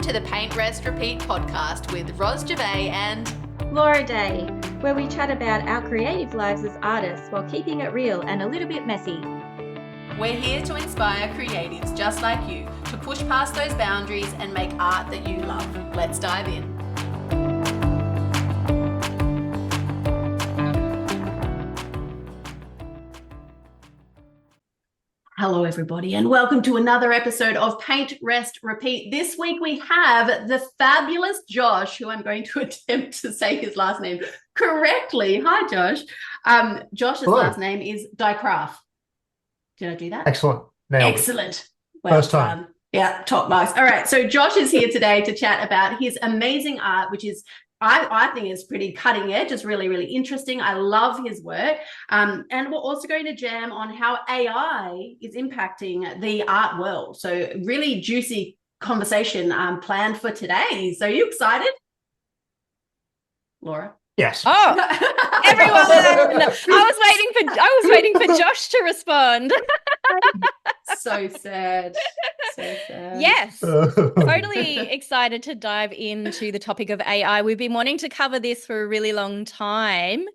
to the Paint, Rest, Repeat podcast with Ros and Laura Day, where we chat about our creative lives as artists while keeping it real and a little bit messy. We're here to inspire creatives just like you to push past those boundaries and make art that you love. Let's dive in. Hello, everybody, and welcome to another episode of Paint, Rest, Repeat. This week we have the fabulous Josh, who I'm going to attempt to say his last name correctly. Hi, Josh. Josh's Hello. last name is Dykgraaf. Did I do that? Excellent. Nailed it. Excellent. Well First time. done. Yeah, top marks. All right, so Josh is here today to chat about his amazing art, which is I think is pretty cutting edge. It's really, really interesting. I love his work. And we're also going to jam on how AI is impacting the art world. So really juicy conversation planned for today. So are you excited? Laura? Yes. Oh, everyone! I was waiting for Josh to respond. So sad. So sad. Yes, totally excited to dive into the topic of AI. We've been wanting to cover this for a really long time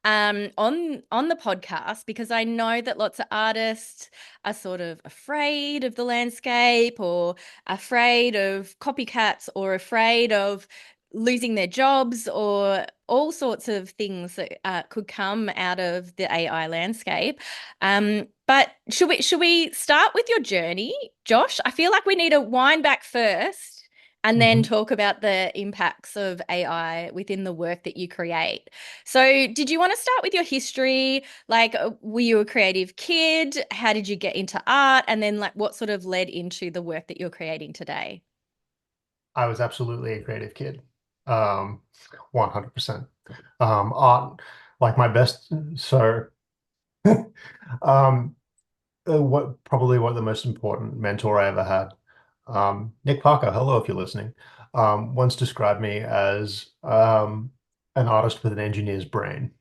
on the podcast, because I know that lots of artists are sort of afraid of the landscape, or afraid of copycats, or afraid of losing their jobs, or all sorts of things that could come out of the AI landscape. But should we start with your journey, Josh? I feel like we need to wind back first and then talk about the impacts of AI within the work that you create. So did you want to start with your history? Like, were you a creative kid? How did you get into art? And then like what sort of led into the work that you're creating today? I was absolutely a creative kid. 100%. Art, like my best. So, what the most important mentor I ever had, Nick Parker, hello if you're listening, once described me as an artist with an engineer's brain.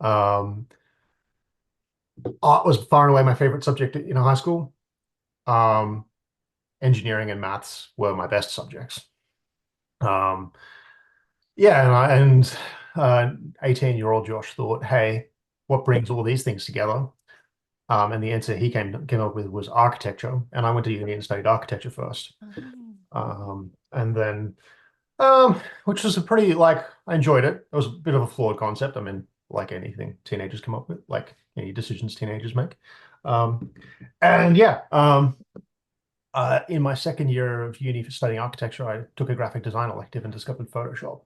Art was far and away my favorite subject in high school. Engineering and maths were my best subjects. Yeah, and 18-year-old Josh thought, hey, what brings all these things together? And the answer he came up with was architecture. And I went to uni and studied architecture first. And then, which was I enjoyed it. It was a bit of a flawed concept. I mean, like anything teenagers come up with, like any decisions teenagers make. And yeah, in my second year of uni for studying architecture, I took a graphic design elective and discovered Photoshop.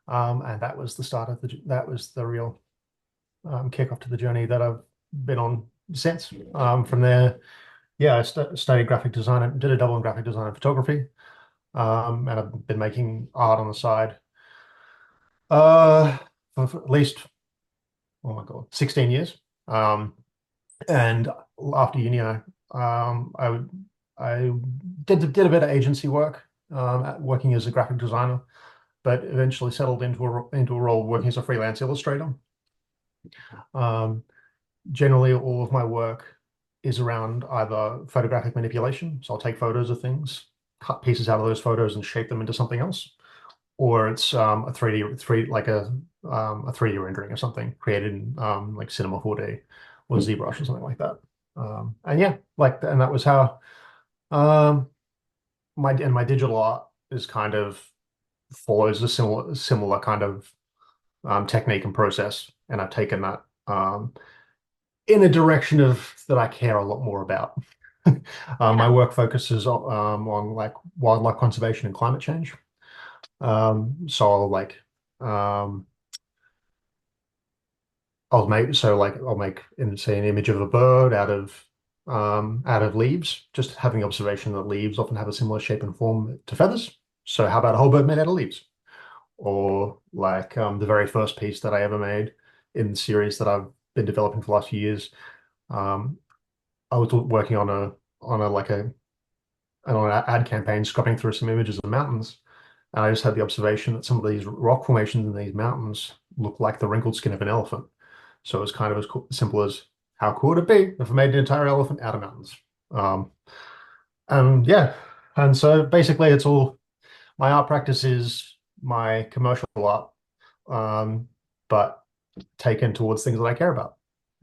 And that was the start of that was the real kickoff to the journey that I've been on since. From there, yeah, I studied graphic design and did a double in graphic design and photography. And I've been making art on the side for at least, oh my God, 16 years. And after uni, I did a bit of agency work, working as a graphic designer, but eventually settled into a role working as a freelance illustrator. Generally, all of my work is around either photographic manipulation, so I'll take photos of things, cut pieces out of those photos, and shape them into something else, or it's a 3D rendering of something created in like Cinema 4D or ZBrush or something like that. And yeah, and that was how my digital art is kind of follows a similar kind of technique and process, and I've taken that in a direction that I care a lot more about. My work focuses on like wildlife conservation and climate change. So I'll make say an image of a bird out of leaves, just having the observation that leaves often have a similar shape and form to feathers. So how about a whole bird made out of leaves? Or like the very first piece that I ever made in the series that I've been developing for the last few years. I was working on an ad campaign, scrubbing through some images of mountains, and I just had the observation that some of these rock formations in these mountains look like the wrinkled skin of an elephant. So it was kind of as simple as, how cool would it be if I made an entire elephant out of mountains? And yeah, and so basically it's all my art practice is my commercial art, but taken towards things that I care about,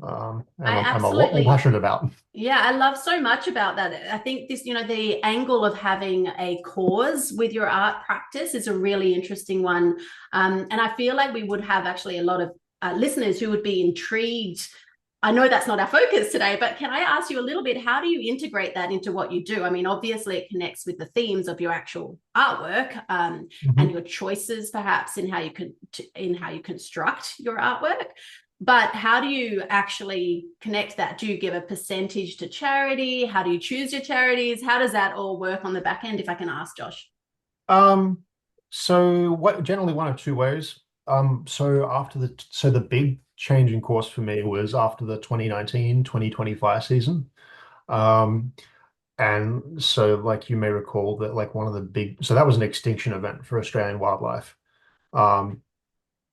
and I I'm a lot more absolutely, passionate about. yeah, I love so much about that. I think this, the angle of having a cause with your art practice is a really interesting one. And I feel like we would have actually a lot of listeners who would be intrigued. I know that's not our focus today, but can I ask you a little bit, how do you integrate that into what you do? I mean, obviously it connects with the themes of your actual artwork, and your choices perhaps in how you construct your artwork. But how do you actually connect that? Do you give a percentage to charity? How do you choose your charities? How does that all work on the back end, if I can ask, Josh? So what generally one of two ways. So the big change in course for me was after the 2019-2020 season. Um, and so like you may recall that like one of the big, so that was an extinction event for Australian wildlife. Um,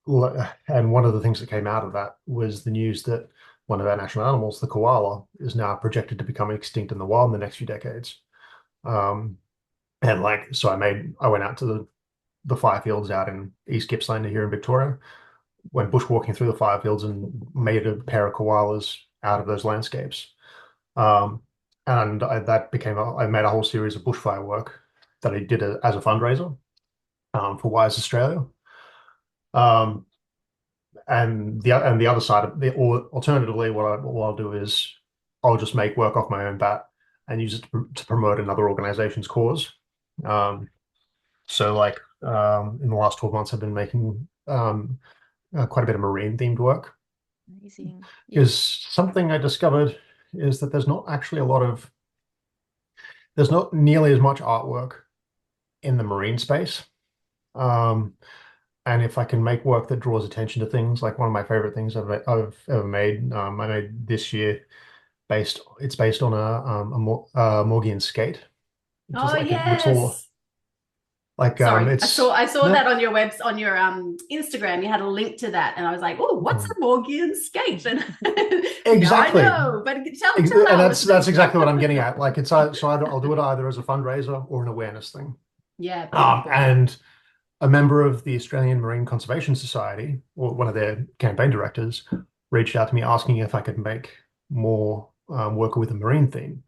and one of the things that came out of that was the news that one of our national animals, the koala, is now projected to become extinct in the wild in the next few decades. Um, and like, so I went out to the fire fields out in East Gippsland here in Victoria, went bushwalking through the fire fields and made a pair of koalas out of those landscapes. Um, and I made a whole series of bushfire work that I did as a fundraiser, for Wise Australia. Um, and the other side of the, or alternatively, what I'll do is I'll just make work off my own bat and use it to promote another organization's cause. Um, so like in the last 12 months, I've been making quite a bit of marine themed work, Amazing. Yeah. because something I discovered is that there's not nearly as much artwork in the marine space. Um, and if I can make work that draws attention to things, like one of my favorite things I've ever made, I made this year, it's based on a Morgian skate, which is Oh, like it looks all yes. like Sorry, it's I saw no that on your Instagram. You had a link to that, and I was like, "Oh, what's a Morgian skate?" And now I exactly. know. But tell And our that's listeners. exactly what I'm getting at. Like I'll do it either as a fundraiser or an awareness thing. Yeah, beautiful. And a member of the Australian Marine Conservation Society, or one of their campaign directors, reached out to me asking if I could make more work with a marine theme.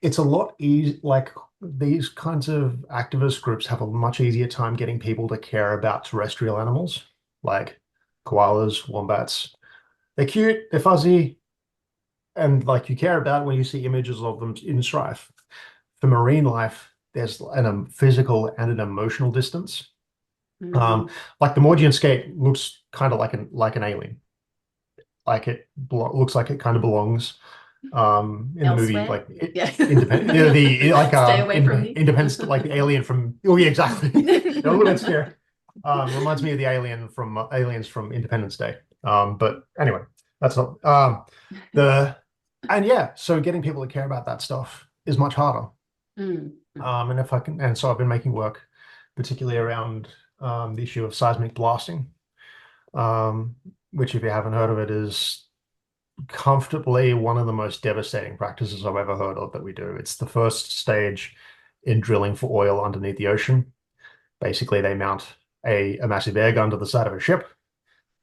It's a lot easy, like these kinds of activist groups have a much easier time getting people to care about terrestrial animals, like koalas, wombats. They're cute, they're fuzzy, and like you care about when you see images of them in strife. For marine life, there's a physical and an emotional distance. Um, Mm. like the Morgian skate looks kind of like an alien. Like looks like it kind of belongs in the movie, Elsewhere. like Yeah. independent, the like Stay away from me. Independence, like the alien from, oh yeah, exactly. A little bit scary. Reminds me of the alien from aliens from Independence Day. But anyway, that's not the and yeah, so getting people to care about that stuff is much harder. Mm. And if I can, and so I've been making work, particularly around the issue of seismic blasting, um, which, if you haven't heard of it, is comfortably one of the most devastating practices I've ever heard of that we do. It's the first stage in drilling for oil underneath the ocean. Basically, they mount a massive air gun to the side of a ship.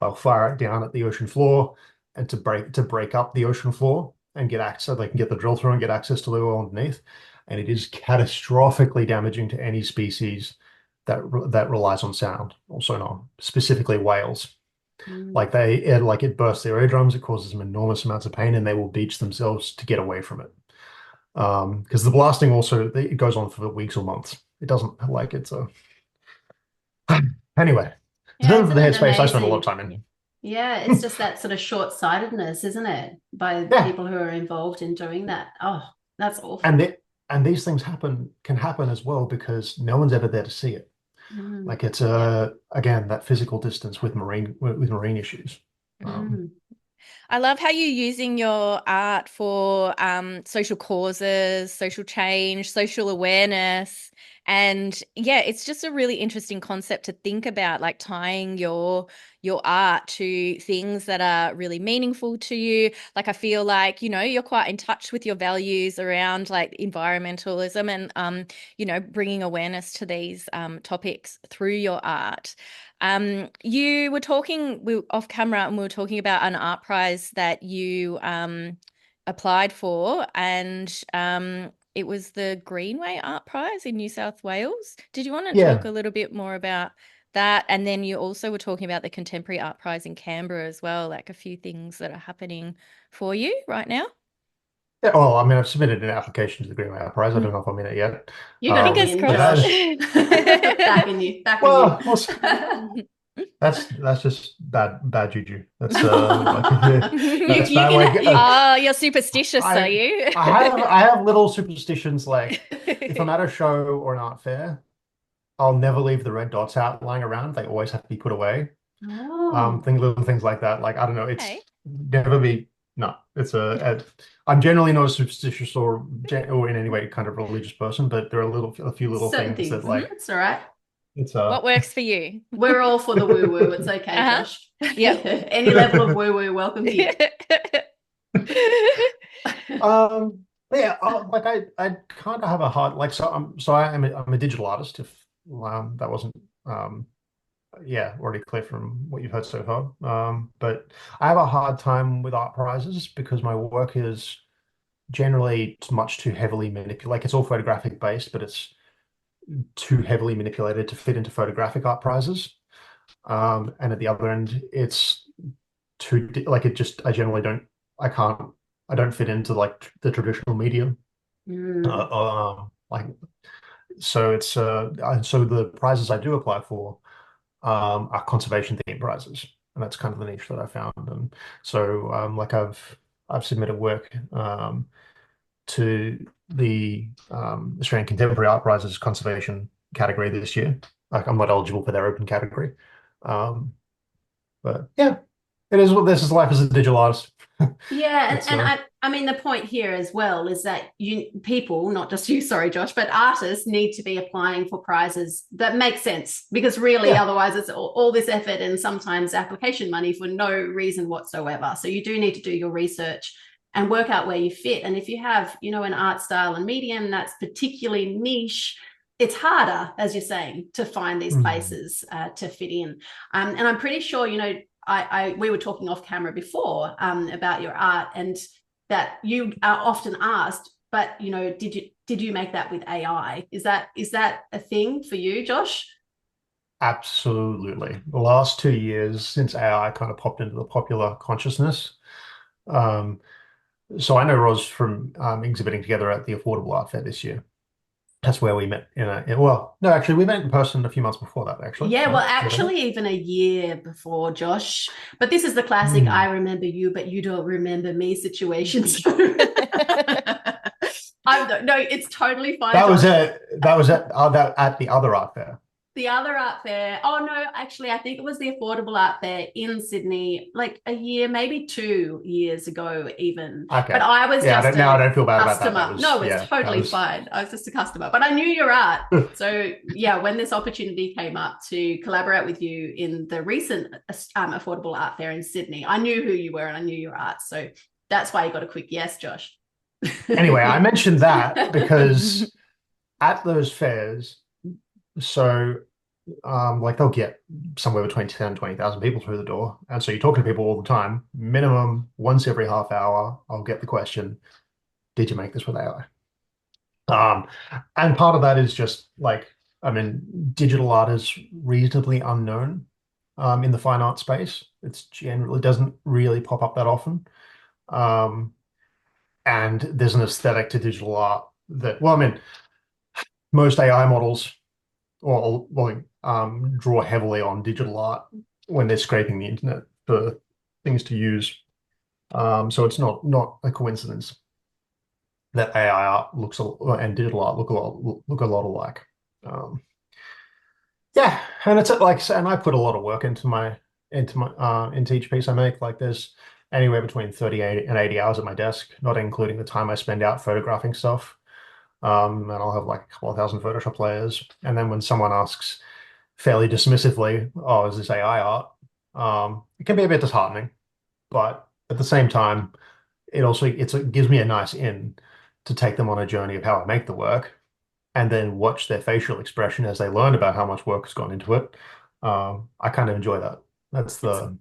They'll fire it down at the ocean floor and to break up the ocean floor and get access, so they can get the drill through and get access to the oil underneath. And it is catastrophically damaging to any species that relies on sound, also not specifically whales. Mm. Like it bursts their eardrums, it causes them enormous amounts of pain, and they will beach themselves to get away from it. Because the blasting also it goes on for weeks or months. It doesn't like it's a anyway. It's Yeah, different for isn't the it headspace I spend a lot of amazing? time in. Yeah, it's just that sort of short-sightedness, isn't it? By Yeah, people who are involved in doing that. Oh, that's and awful. these things can happen as well because no one's ever there to see it. Mm. Like it's Yeah. again that physical distance with marine issues. Um, Mm. I love how you're using your art for social causes, social change, social awareness, And yeah, it's just a really interesting concept to think about, like tying your art to things that are really meaningful to you. Like I feel like, you know, you're quite in touch with your values around like environmentalism and you know, bringing awareness to these topics through your art. You were talking off camera, and we were talking about an art prize that you applied for, and it was the GreenWay Art Prize in New South Wales. Did you want to talk a little bit more about that? And then you also were talking about the Contemporary Art Prize in Canberra as well, like a few things that are happening for you right now. Yeah, well, I mean, I've submitted an application to the GreenWay Art Prize. I don't know if I'm in it yet. You got to Fingers win, crossed. Josh. Backing you. Well, that's just bad juju. That's that's bad. Oh, you're superstitious, are you? I have little superstitions, like if I'm at a show or an art fair, I'll never leave the red dots out lying around. They always have to be put away. Little things like that. Like, I don't know, it's never be no. It's I'm generally not a superstitious or in any way kind of religious person, but there are a few little things that, like, it's all right. It's what works for you? We're all for the woo woo. It's okay, Josh. Yeah. Any level of woo woo, welcome here. Yeah, like I kind of have a hard, like, I'm a digital artist. If that wasn't already clear from what you've heard so far. But I have a hard time with art prizes because my work is generally much too heavily manipulated. Like, it's all photographic based, but it's too heavily manipulated to fit into photographic art prizes. And at the other end, it's too like it just I generally don't I don't fit into like the traditional medium. Like, so it's so the prizes I do apply for are conservation themed prizes, and that's kind of the niche that I found. And so like I've submitted work to the Australian Contemporary Art Prize's conservation category this year. Like, I'm not eligible for their open category. But yeah, it is what this is, life as a digital artist. Yeah, and I mean, the point here as well is that people, not just you, sorry, Josh, but artists need to be applying for prizes that make sense, because really otherwise it's all this effort and sometimes application money for no reason whatsoever. So you do need to do your research and work out where you fit. And if you have, you know, an art style and medium that's particularly niche, it's harder, as you're saying, to find these places to fit in. And I'm pretty sure, you know, we were talking off camera before about your art, and that you are often asked, but, you know, did you make that with AI? Is that a thing for you, Josh? Absolutely. The last 2 years since AI kind of popped into the popular consciousness. So I know Ros from exhibiting together at the Affordable Art Fair this year. That's where we met well, no, actually we met in person a few months before that, actually. Yeah, well, actually even a year before, Josh. But this is the classic I remember you, but you don't remember me situation. So no, it's totally fine. That was at the other art fair. The other art fair. Oh no, actually, I think it was the Affordable Art Fair in Sydney, like a year, maybe 2 years ago, even. Okay. But I was just I don't feel bad customer. about that. No, it's totally fine. I was just a customer, but I knew your art. So yeah, when this opportunity came up to collaborate with you in the recent Affordable Art Fair in Sydney, I knew who you were and I knew your art. So that's why you got a quick yes, Josh. Anyway, I mentioned that because at those fairs, so like they'll get somewhere between 10 and 20,000 people through the door. And so you talk to people all the time, minimum once every half hour, I'll get the question, did you make this with AI? And part of that is just like, I mean, digital art is reasonably unknown in the fine art space. It's generally doesn't really pop up that often. And there's an aesthetic to digital art that, well, I mean, most AI models draw heavily on digital art when they're scraping the internet for things to use. So it's not a coincidence that AI art and digital art look a lot alike. Yeah, and it's like, and I put a lot of work into each piece I make. Like, there's anywhere between 30 and 80 hours at my desk, not including the time I spend out photographing stuff. and I'll have like a couple of thousand Photoshop layers. And then when someone asks fairly dismissively, "Oh, is this AI art?" It can be a bit disheartening, but at the same time, it gives me a nice in to take them on a journey of how I make the work, and then watch their facial expression as they learn about how much work has gone into it. I kind of enjoy that. That's the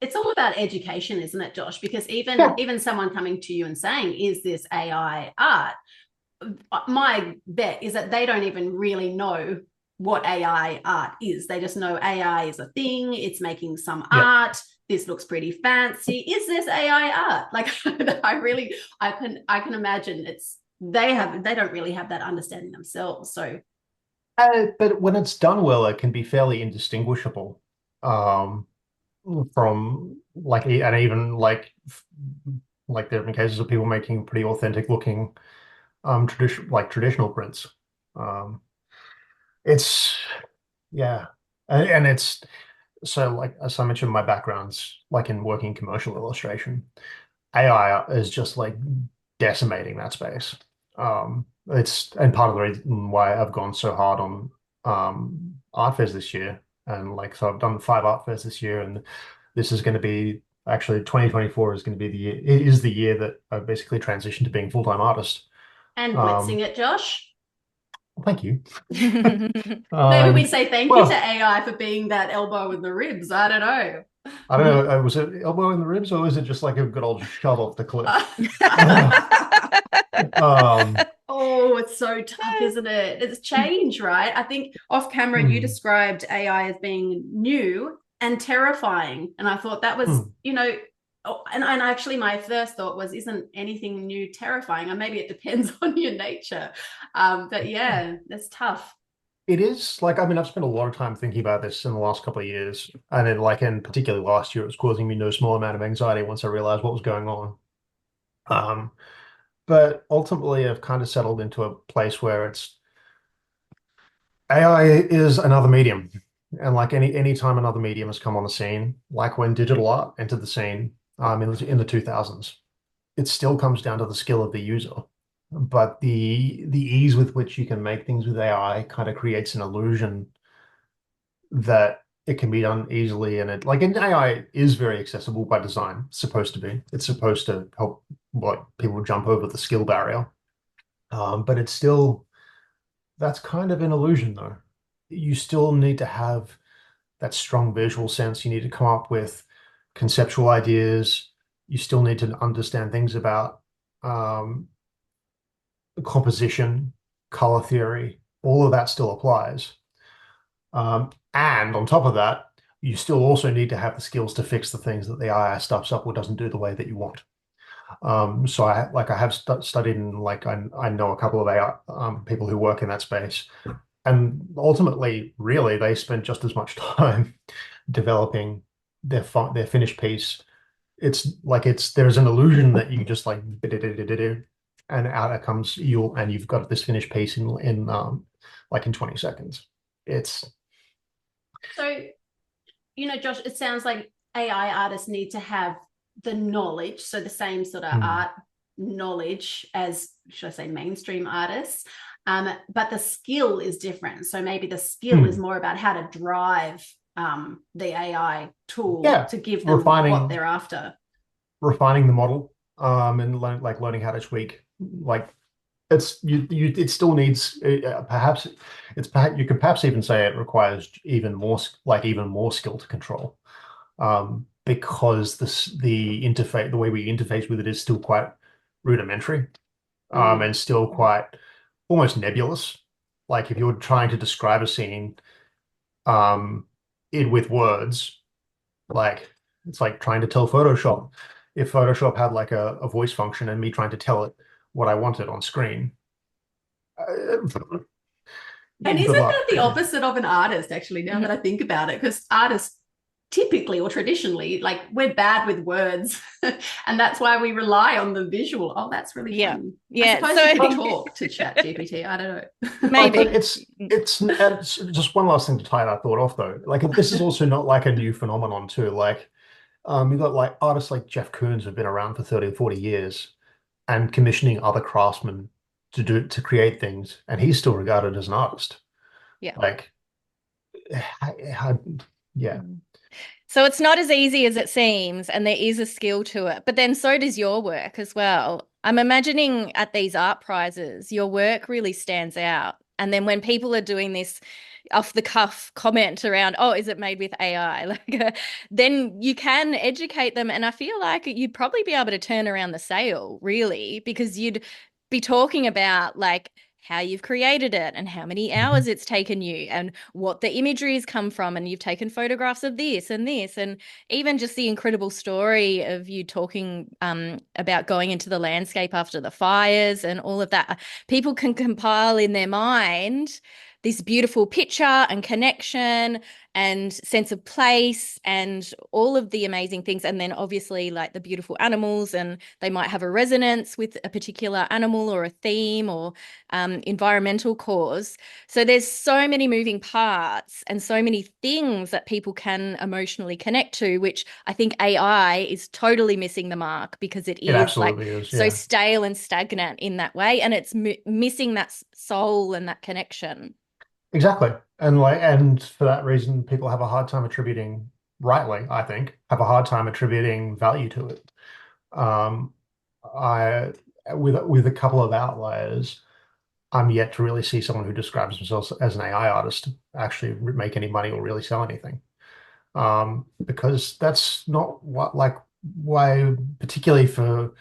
It's all about education, isn't it, Josh? Because Yeah. even someone coming to you and saying, "Is this AI art?" My bet is that they don't even really know what AI art is. They just know AI is a thing. It's making some Yeah. art. This looks pretty fancy. Is this AI art? Like I can imagine they don't really have that understanding themselves. So But when it's done well, it can be fairly indistinguishable um, from and even like there have been cases of people making pretty authentic looking traditional prints. Um, it's yeah, and it's so like as I mentioned, my background's like in working commercial illustration. AI is just like decimating that space. It's and part of the reason why I've gone so hard on art fairs this year, and like so I've done 5 art fairs this year, and this is going to be actually 2024 is going to be the year. It is the year that I basically transitioned to being a full-time artist. and blitzing it, Josh. Thank you. Maybe we say thank you to Well, AI for being that elbow in the ribs. I don't know. I don't know. Was it elbow in the ribs or was it just like a good old shove off the cliff? Um, Oh, it's so tough, isn't it? It's change, right? I think off camera you hmm, described AI as being new and terrifying. And I thought that was, hmm. and actually my first thought was, isn't anything new terrifying? And maybe it depends on your nature. But yeah, that's tough. It is like, I mean, I've spent a lot of time thinking about this in the last couple of years. And then like, and particularly last year, it was causing me no small amount of anxiety once I realized what was going on. Um, but ultimately I've kind of settled into a place where it's AI is another medium. And like any time another medium has come on the scene, like when digital art entered the scene in the 2000s, it still comes down to the skill of the user. But the ease with which you can make things with AI kind of creates an illusion that it can be done easily. And AI is very accessible by design. It's supposed to be. It's supposed to help people jump over the skill barrier. But it's still that's kind of an illusion though. You still need to have that strong visual sense. You need to come up with conceptual ideas. You still need to understand things about um, composition, color theory. All of that still applies. And on top of that, you still also need to have the skills to fix the things that the AI stuffs up or doesn't do the way that you want. So I have studied and I know a couple of AI people who work in that space, and ultimately, really, they spend just as much time developing their finished piece. It's like there's an illusion that you just like and out it comes you've got this finished piece in like in 20 seconds. It's So, Josh, it sounds like AI artists need to have the knowledge, so the same sort of hmm, art knowledge as, should I say, mainstream artists. But the skill is different. So maybe the skill is hmm. more about how to drive the AI tool Yeah, to give them what refining they're after. refining the model and learning how to tweak like it still needs perhaps you can perhaps even say it requires even more skill to control because the interface the way we interface with it is still quite rudimentary Mm. and still quite almost nebulous. Like if you're trying to describe a scene um in with words, like it's like trying to tell Photoshop. If Photoshop had like a voice function and me trying to tell it what I wanted on screen, And isn't good that luck. the opposite of an artist, actually, now that I think about it? Because artists typically or traditionally, like we're bad with words, and that's why we rely on the visual. Oh, that's really fun. I Yeah. suppose So you could talk to Chat GPT. I don't know. Like maybe. it's just one last thing to tie that thought off though. Like this is also not like a new phenomenon too. Like you've got like artists like Jeff Koons who've been around for 30 or 40 years and commissioning other craftsmen to create things, and he's still regarded as an artist. Yeah. Like, yeah. Mm. So it's not as easy as it seems, and there is a skill to it. But then so does your work as well. I'm imagining at these art prizes, your work really stands out. And then when people are doing this off the cuff comment around, oh, is it made with AI? Then you can educate them. And I feel like you'd probably be able to turn around the sale, really, because you'd be talking about like how you've created it and how many hours it's taken you and what the imagery has come from, and you've taken photographs of this and this, and even just the incredible story of you talking about going into the landscape after the fires and all of that. People can compile in their mind this beautiful picture and connection and sense of place and all of the amazing things. And then obviously like the beautiful animals, and they might have a resonance with a particular animal or a theme or environmental cause. So there's so many moving parts and so many things that people can emotionally connect to, which I think AI is totally missing the mark, because it It is like absolutely is, so yeah. stale and stagnant in that way, and it's missing that soul and that connection. Exactly. And for that reason, people have a hard time attributing, rightly, I think, have a hard time attributing value to it. Um, I with a couple of outliers, I'm yet to really see someone who describes themselves as an AI artist actually make any money or really sell anything. Because that's not what, like, why, particularly for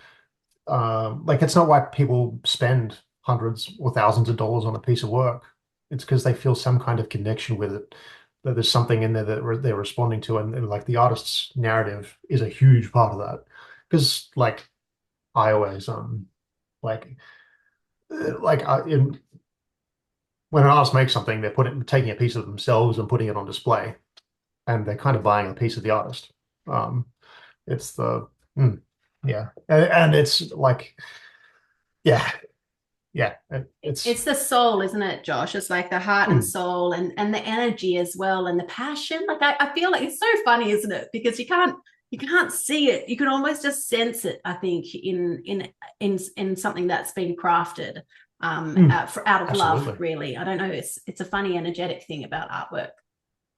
like, it's not why people spend hundreds or thousands of dollars on a piece of work. It's because they feel some kind of connection with it, that there's something in there that they're responding to, and like the artist's narrative is a huge part of that. Because like I always like in when an artist makes something, they're taking a piece of themselves and putting it on display, and they're kind of buying a piece of the artist. Um, it's the yeah, and it's like yeah, yeah, It's the soul, isn't it, Josh? It's like the heart and mm, soul, and the energy as well, and the passion. Like I feel like it's so funny, isn't it? Because you can't see it. You can almost just sense it, I think, in something that's been crafted out of love, absolutely, really. I don't know. It's a funny energetic thing about artwork.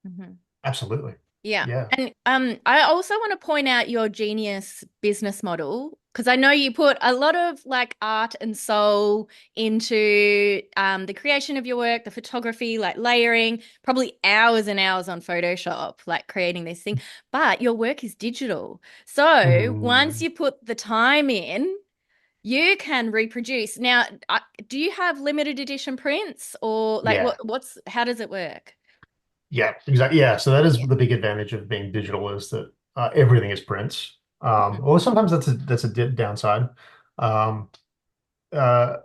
Mm-hmm. absolutely, Yeah. yeah, And I also want to point out your genius business model, because I know you put a lot of like art and soul into the creation of your work, the photography, like layering, probably hours and hours on Photoshop, like creating this thing. But your work is digital. So once mm, you put the time in, you can reproduce. Now, do you have limited edition prints, or like yeah. how does it work? Yeah, exactly. Yeah, so that is Yeah. the big advantage of being digital, is that everything is prints. Mhm. Or sometimes that's a downside. Um, uh,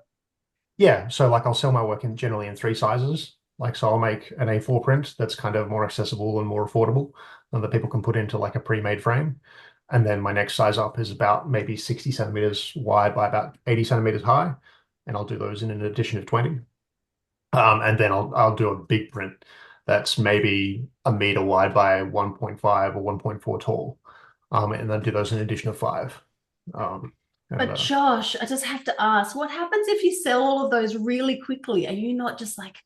yeah, so like I'll sell my work in generally in three sizes. Like, so I'll make an A4 print that's kind of more accessible and more affordable, and that people can put into like a pre-made frame. And then my next size up is about maybe 60 centimeters wide by about 80 centimeters high, and I'll do those in an edition of 20. And then I'll do a big print that's maybe a meter wide by 1.5 or 1.4 tall. And then do those in an edition of five. Um, and But Josh, I just have to ask, what happens if you sell all of those really quickly? Are you not just like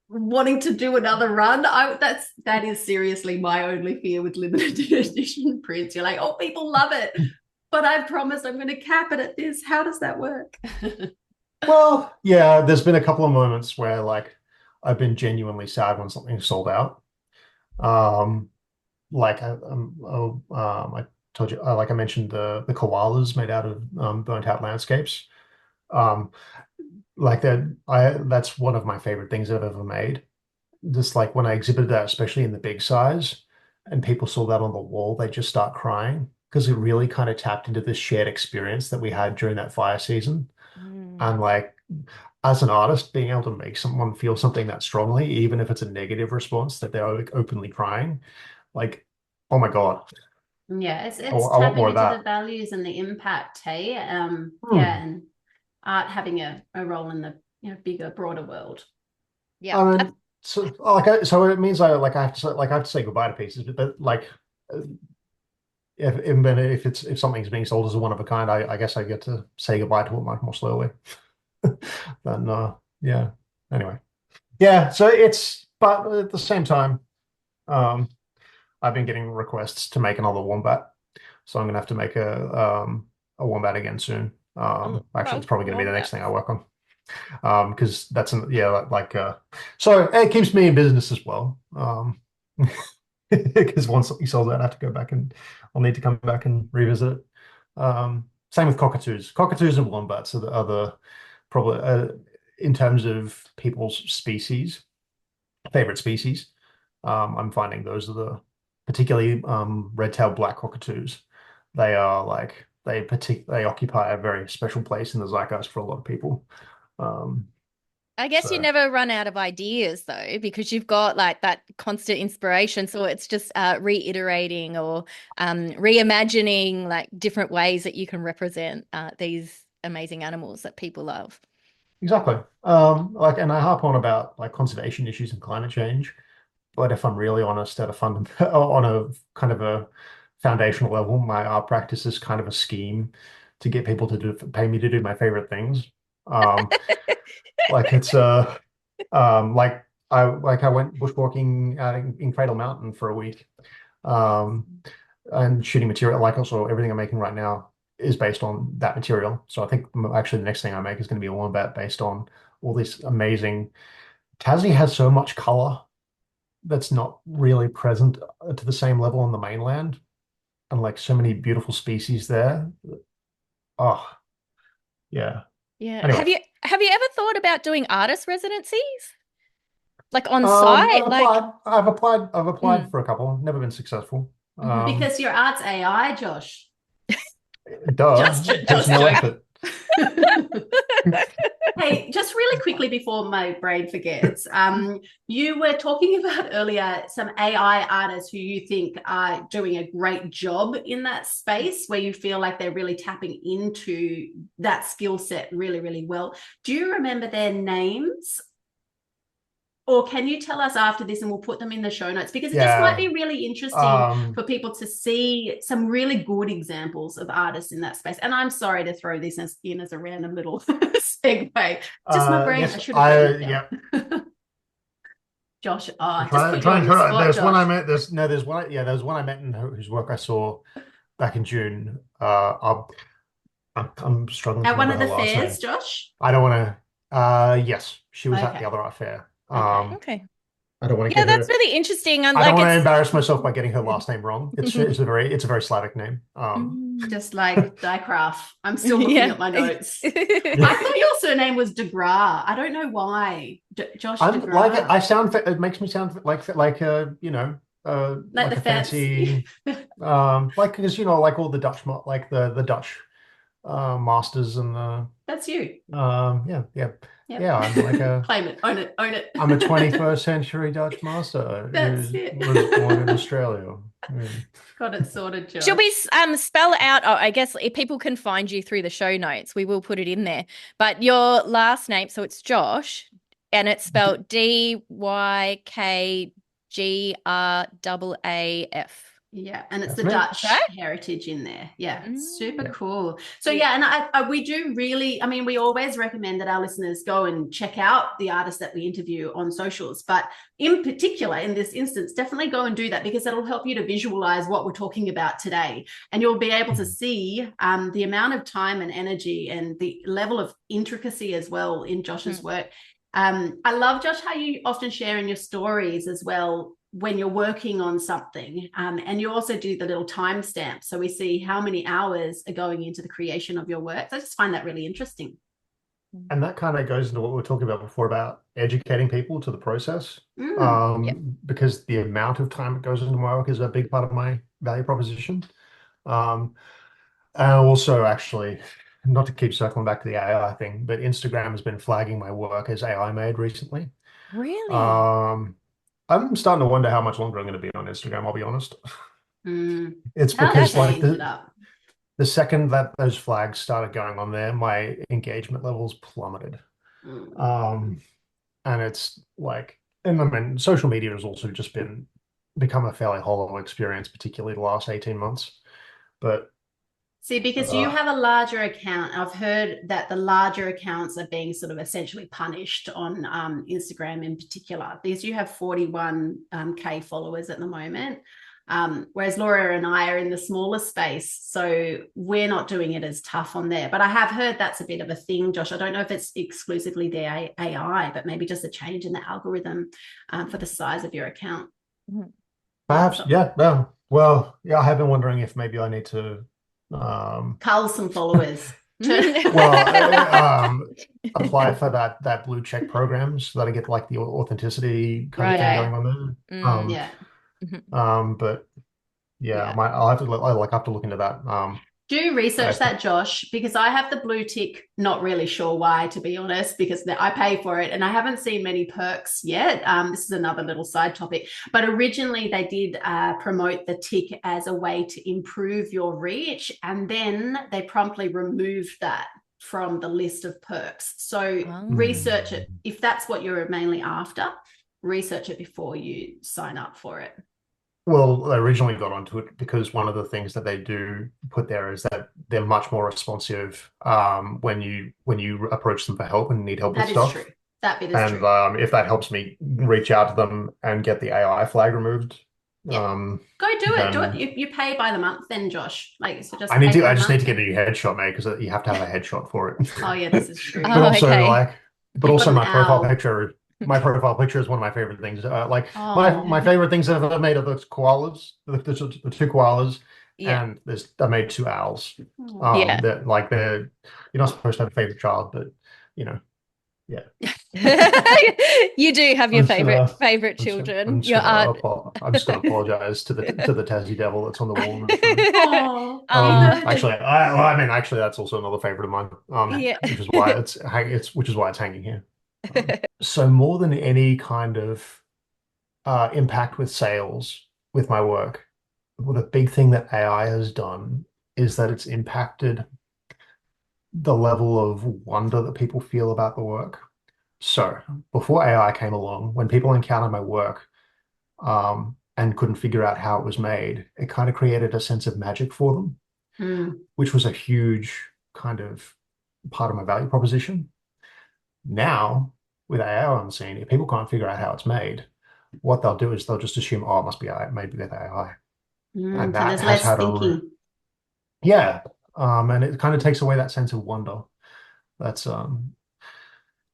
wanting to do another run? That is seriously my only fear with limited edition prints. You're like, oh, people love it, but I promised I'm going to cap it at this. How does that work? well, yeah, there's been a couple of moments where like I've been genuinely sad when something's sold out. Um, like I told you, like I mentioned the koalas made out of burnt out landscapes. Um, like that, that's one of my favorite things I've ever made. Just like when I exhibited that, especially in the big size, and people saw that on the wall, they just start crying, because it really kind of tapped into this shared experience that we had during that fire season. Mm. And like, as an artist, being able to make someone feel something that strongly, even if it's a negative response, that they're like openly crying, like, oh my God, Yeah, I, it's I want tapping more of into the that. values and the impact, hey? Yeah, Hmm. and art having a role in the bigger, broader world. Yeah. I mean, so it means I have to say, like I have to say goodbye to pieces, but like uh, if something's being sold as a one of a kind, I guess I get to say goodbye to it much more slowly. But no, yeah. Anyway, yeah. So but at the same time, um, I've been getting requests to make another wombat, so I'm gonna have to make a wombat again soon. Actually, it's probably gonna be the next thing I work on. Because that's yeah, so it keeps me in business as well. Because once he sells that, I have to go back and I'll need to come back and revisit it. Same with cockatoos. Cockatoos and wombats are the probably in terms of people's favorite species. I'm finding those are particularly red-tailed black cockatoos. They are like they occupy a very special place in the zeitgeist for a lot of people. I guess you So never run out of ideas though, because you've got like that constant inspiration. So it's just reiterating or reimagining like different ways that you can represent these amazing animals that people love. exactly. And I harp on about like conservation issues and climate change. But if I'm really honest, on a kind of a foundational level, my art practice is kind of a scheme to get people to pay me to do my favorite things. Um, like it's I went bushwalking in Cradle Mountain for a week, um, and shooting material. Like also everything I'm making right now is based on that material. So I think actually the next thing I make is going to be a wombat based on all this amazing. Tassie has so much color that's not really present to the same level on the mainland, and like so many beautiful species there. Oh, yeah. Yeah. Anyway, Have you ever thought about doing artist residencies? Like on site? Like I've applied mm. for a couple, never been successful. Because your art's AI, Josh. Duh, Just takes no effort. Hey, just really quickly before my brain forgets, you were talking about earlier some AI artists who you think are doing a great job in that space where you feel like they're really tapping into that skill set really, really well. Do you remember their names? Or can you tell us after this and we'll put them in the show notes? Because it just might Yeah. be really interesting for people to see some really good examples of artists in that space. And I'm sorry to throw this in as a random little segue. Just my brain. Yes, I should have written it yeah. down. Josh, I'm just put you on the spot, There's one I Josh. met. There's one I met in whose work I saw back in June. I'm struggling to At one remember of her the last name. fairs, Josh? I don't want to. Yes, she was at the Okay. other art fair. Okay. Okay. I don't want to Yeah, get that's her. really interesting. I don't Like want to it's embarrass myself by getting her last name wrong. It's a very Slavic name. Just like Dykgraaf. I'm still looking at my notes. I thought your surname was Dykgraaf. I don't know why. Josh I'm like Dykgraaf. I sound. It makes me sound like Like like the a fancy like because like all the like the Dutch masters and the That's you. yeah Yep. yeah I'm like a Claim it. Own it. Own it. I'm a 21st century Dutch master That's who it. was born in Australia. Yeah. Got it sorted, Josh. Should we spell out? Oh, I guess if people can find you through the show notes, we will put it in there. But your last name, so it's Josh, and it's spelled Dykgraaf. Yeah, and it's That's the me. Dutch Okay. heritage in there. Yeah, super Yeah. cool. So yeah, and we do really, I mean, we always recommend that our listeners go and check out the artists that we interview on socials, but in particular, in this instance, definitely go and do that because that'll help you to visualize what we're talking about today. And you'll be able to see the amount of time and energy and the level of intricacy as well in Josh's work. I love, Josh, how you often share in your stories as well when you're working on something, and you also do the little timestamp, so we see how many hours are going into the creation of your work. So I just find that really interesting. And that kind of goes into what we were talking about before about educating people to the process. Yep. Because the amount of time that goes into my work is a big part of my value proposition. And also actually, not to keep circling back to the AI thing, but Instagram has been flagging my work as AI made recently. Really? I'm starting to wonder how much longer I'm going to be on Instagram, I'll be honest. It's How because like changed it up. the second that those flags started going on there, my engagement levels plummeted. And it's like, and I mean, social media has also just become a fairly hollow experience, particularly the last 18 months. But See, because you have a larger account, I've heard that the larger accounts are being sort of essentially punished on Instagram in particular. Because you have 41K followers at the moment, whereas Laura and I are in the smaller space, so we're not doing it as tough on there. But I have heard that's a bit of a thing, Josh. I don't know if it's exclusively the AI, but maybe just a change in the algorithm for the size of your account. Perhaps, yeah. No. Well, yeah, I have been wondering if maybe I need to cull some followers. Apply for that blue check program so that I get like the authenticity kind of thing going on there. But yeah, I'll have to look into that. Do research that, Josh, because I have the blue tick, not really sure why, to be honest, because I pay for it and I haven't seen many perks yet. This is another little side topic, but originally they did promote the tick as a way to improve your reach, and then they promptly removed that from the list of perks. So research it. If that's what you're mainly after, research it before you sign up for it. Well, I originally got onto it because one of the things that they do put there is that they're much more responsive when you approach them for help and need help with stuff. That is true. That bit is true. And if that helps me reach out to them and get the AI flag removed, go do it. Do it. You pay by the month, then, Josh. So just I just need to get a new headshot, mate, because you have to have a headshot for it. Oh yeah, this is true. But also my profile picture. My profile picture is one of my favorite things. My favorite things that I've made are the koalas, the two koalas, and I made two owls. You're not supposed to have a favorite child, but yeah. You do have your favorite children. I'm just going to apologize to the Tassie devil that's on the wall. Actually, that's also another favorite of mine. Which is why it's hanging here. So more than any kind of impact with sales with my work, the big thing that AI has done is that it's impacted the level of wonder that people feel about the work. So before AI came along, when people encountered my work and couldn't figure out how it was made, it kind of created a sense of magic for them, which was a huge kind of part of my value proposition. Now, with AI on the scene, if people can't figure out how it's made, what they'll do is they'll just assume, oh, it must be AI, maybe with AI. And that there's less thinking. And it kind of takes away that sense of wonder. That's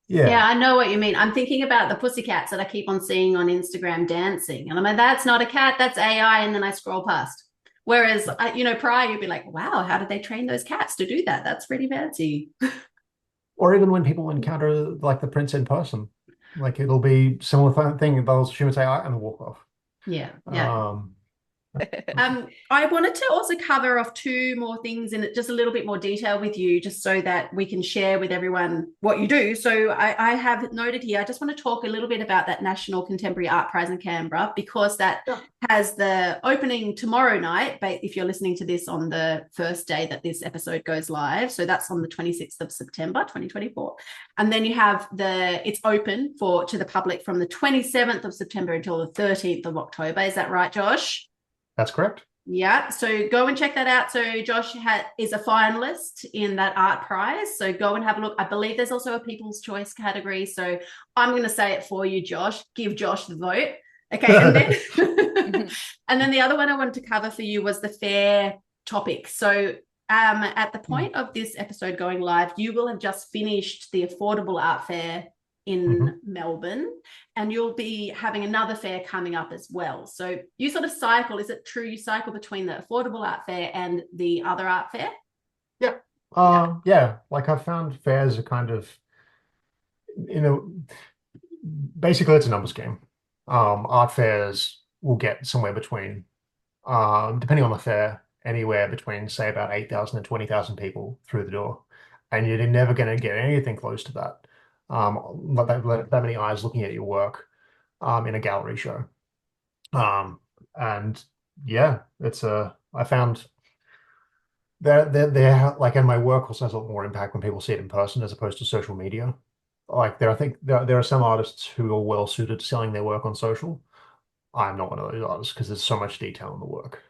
Yeah, I know what you mean. I'm thinking about the pussycats that I keep on seeing on Instagram dancing. And I'm like, that's not a cat, that's AI. And then I scroll past. Whereas, prior, you'd be like, wow, how did they train those cats to do that? That's pretty fancy. Or even when people encounter like the prints in person, like it'll be similar thing. They'll assume it's AI and they'll walk off. Yeah. I wanted to also cover off two more things in just a little bit more detail with you, just so that we can share with everyone what you do. So I have noted here, I just want to talk a little bit about that National Contemporary Art Prize in Canberra, because that has the opening tomorrow night, but if you're listening to this on the first day that this episode goes live, so that's on the 26th of September 2024, and then you have it's open to the public from the 27th of September until the 13th of October. Is that right, Josh? That's correct. Yeah, so go and check that out. So Josh is a finalist in that art prize, so go and have a look. I believe there's also a People's Choice category, so I'm going to say it for you, Josh. Give Josh the vote. Okay, and then and then the other one I wanted to cover for you was the fair topic. So at the point of this episode going live, you will have just finished the Affordable Art Fair in Melbourne, and you'll be having another fair coming up as well. So you sort of cycle, is it true you cycle between the Affordable Art Fair and the other art fair? Like I've found fairs are kind of, basically it's a numbers game. Art fairs will get somewhere between, depending on the fair, anywhere between say about 8,000 and 20,000 people through the door, and you're never going to get anything close to that. That many eyes looking at your work in a gallery show. And yeah, I found they're like, and my work also has a lot more impact when people see it in person as opposed to social media. Like I think there are some artists who are well suited to selling their work on social. I'm not one of those artists because there's so much detail in the work.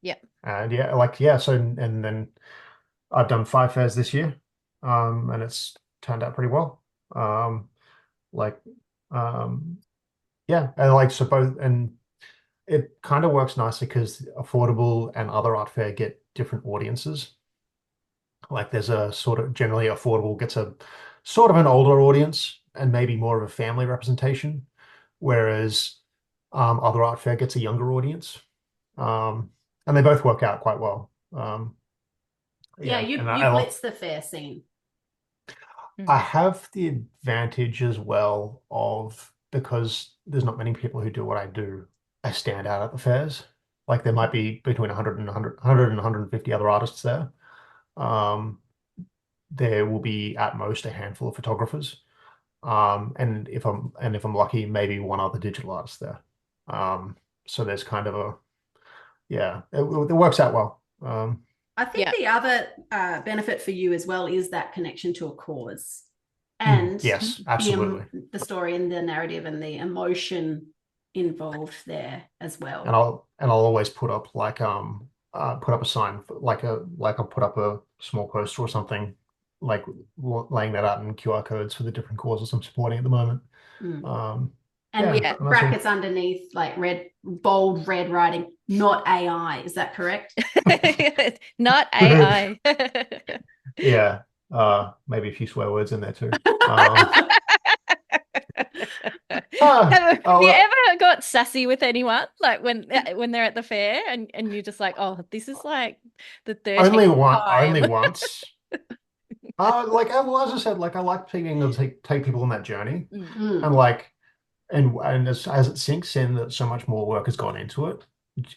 Yeah. And so and then I've done 5 fairs this year, and it's turned out pretty well. Like, um, yeah, and like so both, and it kind of works nicely because affordable and other art fair get different audiences. Like there's a sort of generally affordable gets a sort of an older audience and maybe more of a family representation, whereas other art fair gets a younger audience. And they both work out quite well. Yeah, Yeah, you and you blitz the fair scene. I have the advantage as well of because there's not many people who do what I do. I stand out at the fairs. Like there might be between 100 and 150 other artists there. Um, there will be at most a handful of photographers. And if I'm lucky, maybe one other digital artist there. So there's kind of a yeah, it works out well. I think Yeah. the other benefit for you as well is that connection to a cause and Yes, absolutely. the story and the narrative and the emotion involved there as well. And I'll always put up put up a sign I'll put up a small poster or something like laying that out in QR codes for the different causes I'm supporting at the moment. And with and that's all. brackets underneath, like bold red writing, not AI. Is that correct? Not AI. Yeah. Maybe a few swear words in there too. Have you ever got sassy with anyone, like when they're at the fair and you're just like, oh, this is like the 13th only time. once. As I said, like I like taking take people on that journey, and like, and as it sinks in that so much more work has gone into it,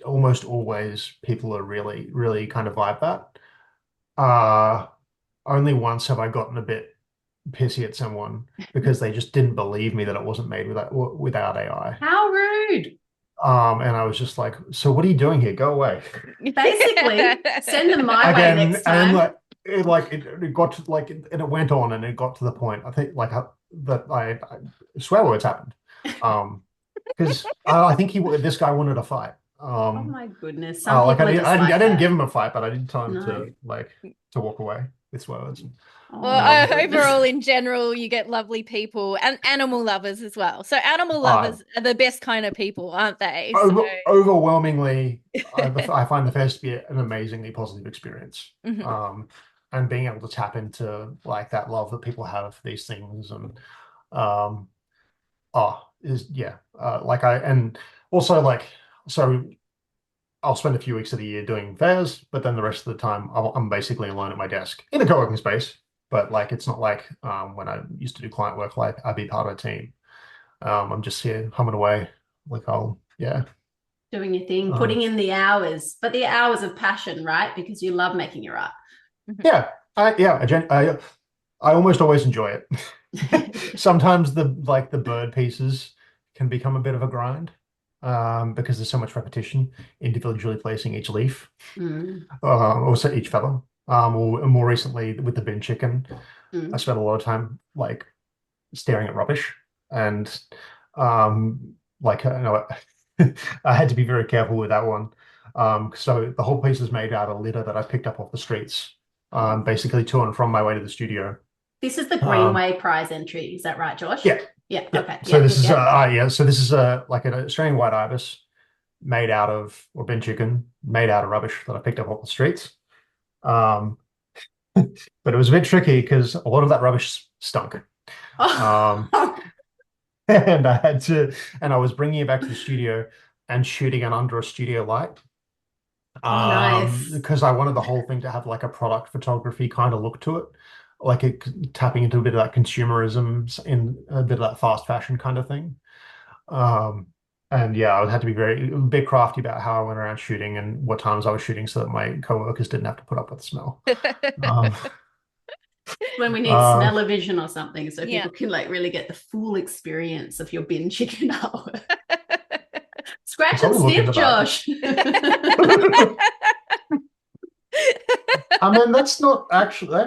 almost always people are really, really kind of vibe that. Only once have I gotten a bit pissy at someone because they just didn't believe me that it wasn't made without AI. How rude. And I was just like, so what are you doing here? Go away. Basically, send them my way next time. And it got to and it went on and it got to the point, I think that I swear words happened. Because I think this guy wanted a fight. Oh my goodness. Some people I didn't give him a fight, but I didn't tell him to walk away with swear words. Well, overall, in general, you get lovely people and animal lovers as well. So animal lovers are the best kind of people, aren't they? Overwhelmingly, I find the fest to be an amazingly positive experience. And being able to tap into like that love that people have for these things and so I'll spend a few weeks of the year doing fairs, but then the rest of the time I'm basically alone at my desk in a co-working space. But like it's not like when I used to do client work, like I'd be part of a team. I'm just here humming away, doing your thing, putting in the hours, but the hours of passion, right? Because you love making your art. Yeah, I almost always enjoy it. Sometimes the bird pieces can become a bit of a grind because there's so much repetition individually placing each leaf, also each feather. Or more recently with the bin chicken, I spent a lot of time like staring at rubbish and I had to be very careful with that one. So the whole piece is made out of litter that I picked up off the streets, basically to and from my way to the studio. This is the GreenWay Prize entry. Is that right, Josh? Yeah. Yeah. Okay. So this is so this is like an Australian white ibis bin chicken made out of rubbish that I picked up off the streets. But it was a bit tricky because a lot of that rubbish stunk. And I was bringing it back to the studio and shooting it under a studio light. Nice. Because I wanted the whole thing to have like a product photography kind of look to it, like tapping into a bit of that consumerism in a bit of that fast fashion kind of thing. And yeah, I had to be a bit crafty about how I went around shooting and what times I was shooting so that my co-workers didn't have to put up with the smell. When we need smell-o-vision or something, so people can like really get the full experience of your bin chicken hour. Scratch and sniff, Josh. I mean, that's not actually.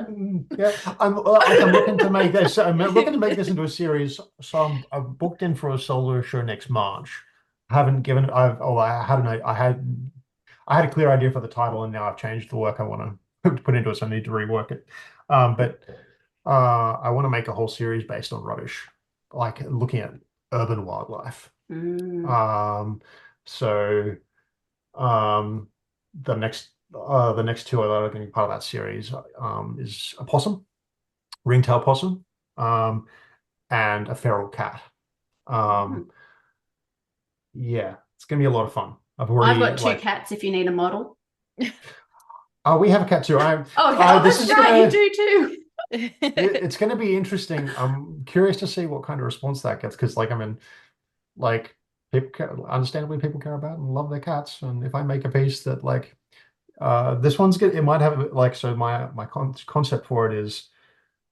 I'm looking to make this. I'm looking to make this into a series. So I'm booked in for a solo show next March. I haven't given. I I had a clear idea for the title, and now I've changed the work I want to put into it, so I need to rework it. But I want to make a whole series based on rubbish, like looking at urban wildlife. So um, the next two that are going to be part of that series is a possum, ringtail possum, and a feral cat. Yeah, it's going to be a lot of fun. I've got two cats if you need a model. Oh, we have a cat too. That's right, you do too. It's going to be interesting. I'm curious to see what kind of response that gets, because understandably people care about and love their cats. And if I make a piece that this one's good, it might have so my concept for it is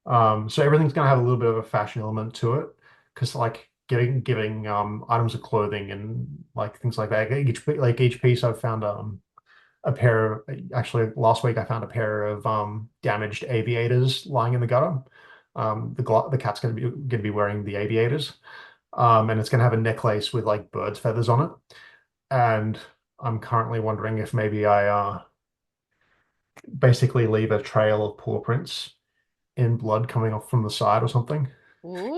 so everything's going to have a little bit of a fashion element to it, because giving items of clothing and things like that. Each piece I've found a pair of, actually last week I found a pair of damaged aviators lying in the gutter. The cat's going to be wearing the aviators, and it's going to have a necklace with bird's feathers on it. And I'm currently wondering if maybe I basically leave a trail of paw prints in blood coming off from the side or something. Ooh.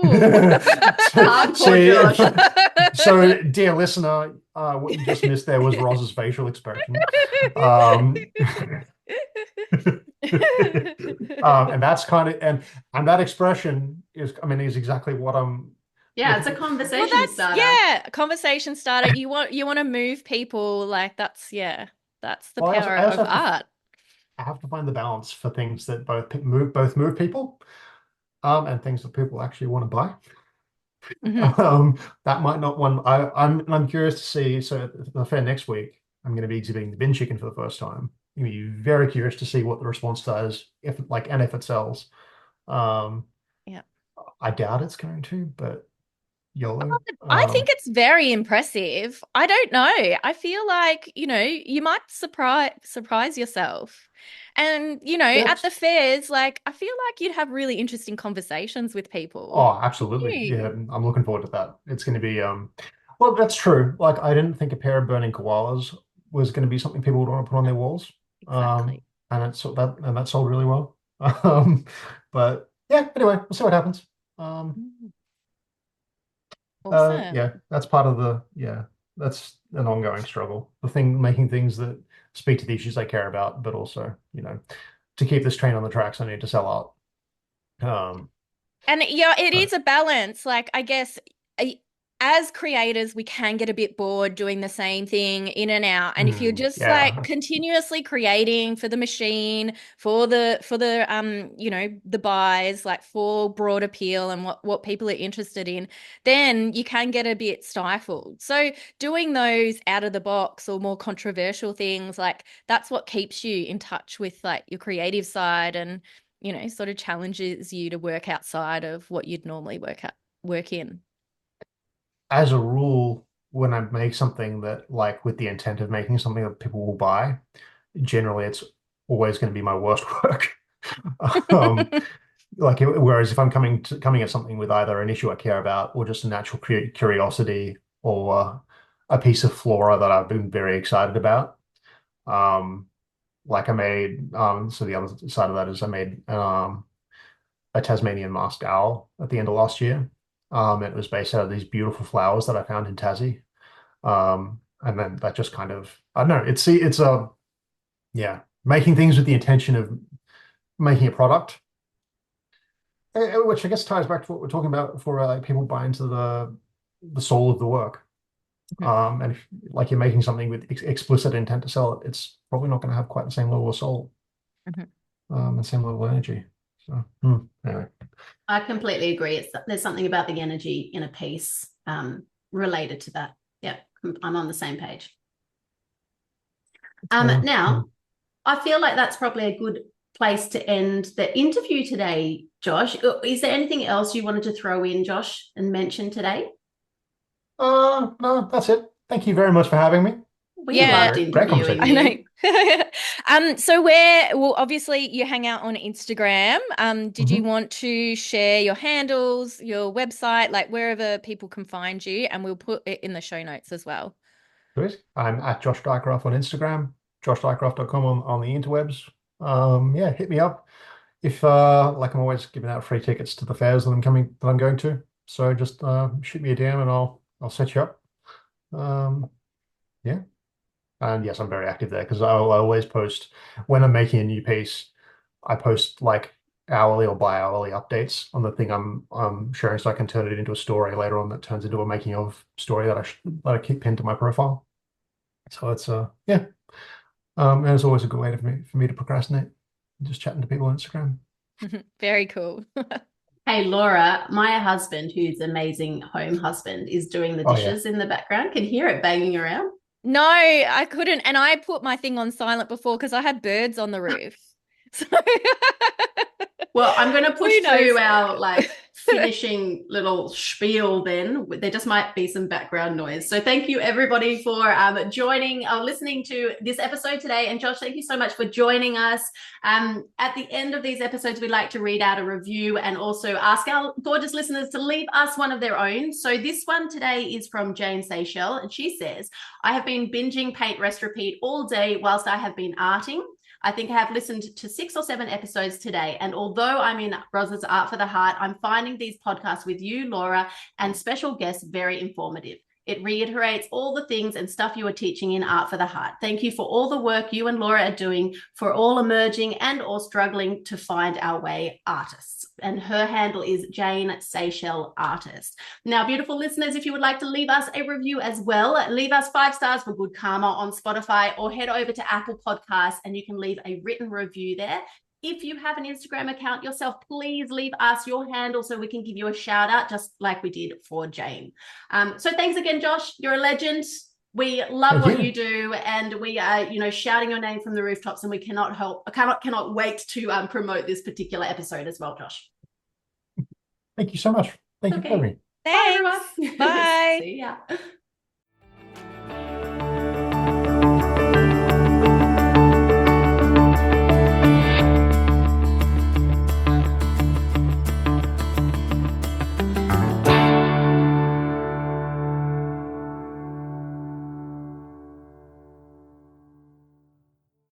So, dear listener, what you just missed there was Roz's facial expression. And that's kind of and that expression is exactly what I'm. Yeah, it's a conversation starter. Yeah, a conversation starter. You want to move people, that's the power of art. I have to find the balance for things that both move people, and things that people actually want to buy. That might not one. I'm curious to see. So at the fair next week, I'm going to be exhibiting the bin chicken for the first time. I'm going to be very curious to see what the response does, if it sells. Yeah, I doubt it's going to, but YOLO. I think it's very impressive. I don't know. I feel like, you might surprise yourself. And, at the fairs, I feel like you'd have really interesting conversations with people. Oh, absolutely. Yeah, I'm looking forward to that. It's going to be, well, that's true. I didn't think a pair of burning koalas was going to be something people would want to put on their walls. Exactly. And that sold really well. But yeah, anyway, we'll see what happens. Awesome. Yeah, that's part of that's an ongoing struggle. Making things that speak to the issues I care about, but also, to keep this train on the tracks, I need to sell out. And yeah, it is a balance. I guess as creators, we can get a bit bored doing the same thing in and out. And if you're just continuously creating for the machine, for the the buys, for broad appeal and what people are interested in, then you can get a bit stifled. So doing those out of the box or more controversial things, that's what keeps you in touch with your creative side, and sort of challenges you to work outside of what you'd normally work in. As a rule, when I make something that with the intent of making something that people will buy, generally it's always going to be my worst work. Whereas if I'm coming at something with either an issue I care about or just a natural curiosity or a piece of flora that I've been very excited about, I made so the other side of that is I made a Tasmanian masked owl at the end of last year. It was based out of these beautiful flowers that I found in Tassie. And then that just kind of, I don't know, making things with the intention of making a product, which I guess ties back to what we're talking about for people buy into the soul of the work. And if you're making something with explicit intent to sell it, it's probably not going to have quite the same level of soul, and same level of energy. So anyway. I completely agree. There's something about the energy in a piece related to that. Yeah, I'm on the same page. Now, I feel like that's probably a good place to end the interview today, Josh. Is there anything else you wanted to throw in, Josh, and mention today? No, that's it. Thank you very much for having me. We loved interviewing you. I know. So obviously you hang out on Instagram. Did you want to share your handles, your website, wherever people can find you, and we'll put it in the show notes as well. I'm at Josh Dykgraaf on Instagram. joshdykgraaf.com on the interwebs. Yeah, hit me up. If like I'm always giving out free tickets to the fairs that I'm going to. So just shoot me a DM and I'll set you up. Yeah. And yes, I'm very active there because I always post when I'm making a new piece. I post like hourly or bi-hourly updates on the thing I'm sharing, so I can turn it into a story later on that turns into a making of story that I keep pinned to my profile. So it's yeah, and it's always a good way for me to procrastinate, just chatting to people on Instagram. Very cool. Hey, Laura, my husband, who's an amazing home husband, is doing the dishes in the background. Can hear it banging around. No, I couldn't. And I put my thing on silent before because I had birds on the roof. So well, I'm going to push through our like finishing little spiel then. There just might be some background noise. So thank you everybody for joining or listening to this episode today. And Josh, thank you so much for joining us. At the end of these episodes, we like to read out a review and also ask our gorgeous listeners to leave us one of their own. So this one today is from Jane Seychelles, and she says, I have been binging Paint, Rest, Repeat all day whilst I have been arting. I think I have listened to 6 or 7 episodes today. And although I'm in Ros's Art for the Heart, I'm finding these podcasts with you, Laura, and special guests very informative. It reiterates all the things and stuff you are teaching in Art for the Heart. Thank you for all the work you and Laura are doing for all emerging and or struggling to find our way artists. And her handle is Jane Seychelles Artist. Now, beautiful listeners, if you would like to leave us a review as well, leave us 5 stars for good karma on Spotify or head over to Apple Podcasts and you can leave a written review there. If you have an Instagram account yourself, please leave us your handle so we can give you a shout out, just like we did for Jane. So thanks again, Josh. You're a legend. We love what you do, and we are, shouting your name from the rooftops, and we cannot wait to promote this particular episode as well, Josh. Thank you so much. Thank you for having me. Thanks. Bye, everyone. Bye. See ya.